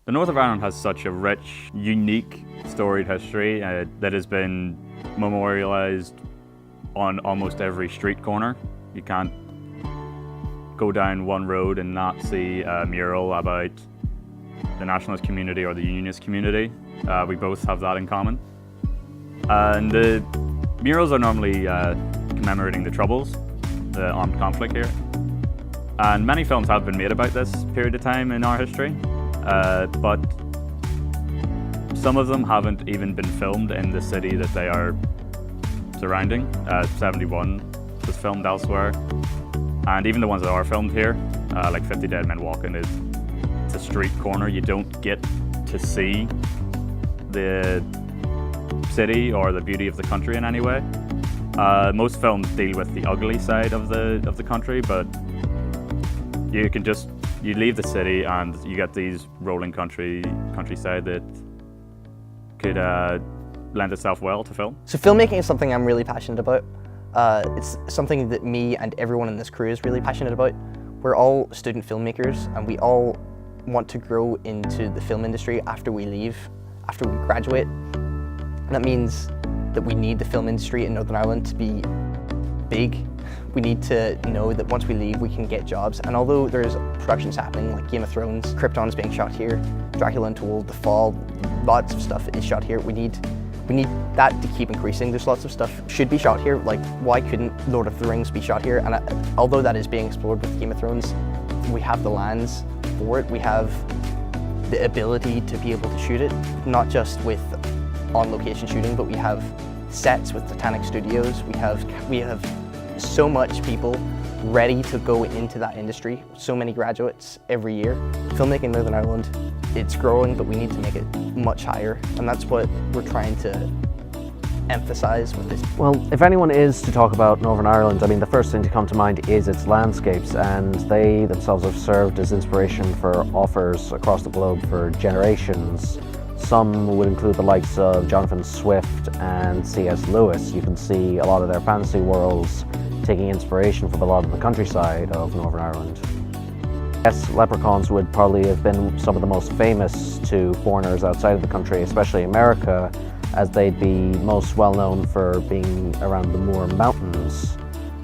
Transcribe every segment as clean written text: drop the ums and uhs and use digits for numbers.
The north of Ireland has such a rich, unique, storied history that has been memorialised on almost every street corner. You can't go down one road and not see a mural about the nationalist community or the unionist community. We both have that in common. And the murals are normally commemorating the Troubles, the armed conflict here. And many films have been made about this period of time in our history, but some of them haven't even been filmed in the city that they are surrounding. 71 was filmed elsewhere, and even the ones that are filmed here, like 50 Dead Men Walking, it's a street corner. You don't get to see the city or the beauty of the country in any way. Most films deal with the ugly side of the country, but you leave the city and you get these rolling countryside that could lend itself well to film. So filmmaking is something I'm really passionate about. It's something that me and everyone in this crew is really passionate about. We're all student filmmakers and we all want to grow into the film industry after we leave, after we graduate. And that means that we need the film industry in Northern Ireland to be big. We need to know that once we leave, we can get jobs. And although there's productions happening like Game of Thrones, Krypton is being shot here, Dracula Untold, The Fall, lots of stuff is shot here. We need that to keep increasing. There's lots of stuff should be shot here. Like, why couldn't Lord of the Rings be shot here? And although that is being explored with Game of Thrones, we have the lands for it. We have the ability to be able to shoot it, not just with on-location shooting, but we have sets with Titanic Studios. We have so much people ready to go into that industry, so many graduates every year. Filmmaking in Northern Ireland, it's growing, but we need to make it much higher, and that's what we're trying to emphasize with this. Well, if anyone is to talk about Northern Ireland, I mean, the first thing to come to mind is its landscapes, and they themselves have served as inspiration for authors across the globe for generations. Some would include the likes of Jonathan Swift and C.S. Lewis. You can see a lot of their fantasy worlds taking inspiration from a lot of the countryside of Northern Ireland. Yes, leprechauns would probably have been some of the most famous to foreigners outside of the country, especially America, as they'd be most well known for being around the Moor Mountains.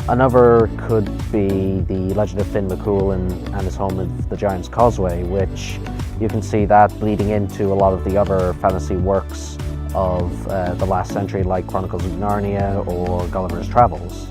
Another could be the legend of Finn McCool and his home of the Giant's Causeway, which you can see that bleeding into a lot of the other fantasy works of the last century, like Chronicles of Narnia or Gulliver's Travels.